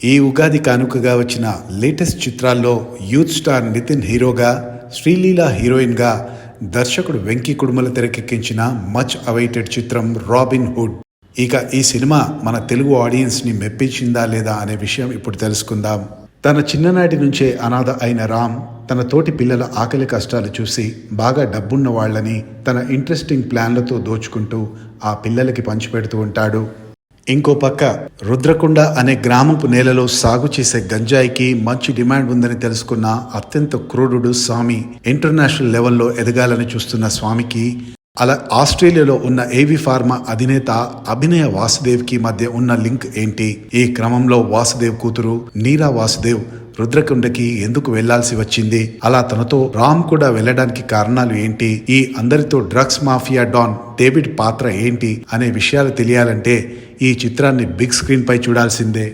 ఈ ఉగాది కానుకగా వచ్చిన లేటెస్ట్ చిత్రాల్లో యూత్ స్టార్ నితిన్ హీరోగా, శ్రీలీల హీరోయిన్గా, దర్శకుడు వెంకీ కుడుమల తెరకెక్కించిన మచ్ అవైటెడ్ చిత్రం రాబిన్ హుడ్. ఇక ఈ సినిమా మన తెలుగు ఆడియన్స్ని మెప్పించిందా లేదా అనే విషయం ఇప్పుడు తెలుసుకుందాం. తన చిన్ననాటి నుంచే అనాథ అయిన రామ్ తన తోటి పిల్లల ఆకలి కష్టాలు చూసి బాగా డబ్బున్న వాళ్ళని తన ఇంట్రెస్టింగ్ ప్లాన్లతో దోచుకుంటూ ఆ పిల్లలకి పంచిపెడుతూ ఉంటాడు. ఇంకో పక్క రుద్రకొండ అనే గ్రామపు నేలలో సాగు చేసే గంజాయికి మంచి డిమాండ్ ఉందని తెలుసుకున్న అత్యంత క్రూరుడు స్వామి ఇంటర్నేషనల్ లెవెల్లో ఎదగాలని చూస్తున్న స్వామికి, అలా ఆస్ట్రేలియాలో ఉన్న ఏవి ఫార్మా అధినేత అభినయ వాసుదేవ్కి మధ్య ఉన్న లింక్ ఏంటి? ఈ క్రమంలో వాసుదేవ్ కూతురు నీరా వాసుదేవ్ రుద్రకొండకి ఎందుకు వెళ్లాల్సి వచ్చింది? అలా తనతో రామ్ కూడా వెళ్ళడానికి కారణాలు ఏంటి? ఈ అందరితో డ్రగ్స్ మాఫియా డాన్ డేవిడ్ పాత్ర ఏంటి అనే విషయాలు తెలియాలంటే ఈ చిత్రాన్ని బిగ్ స్క్రీన్ పై చూడాల్సిందే.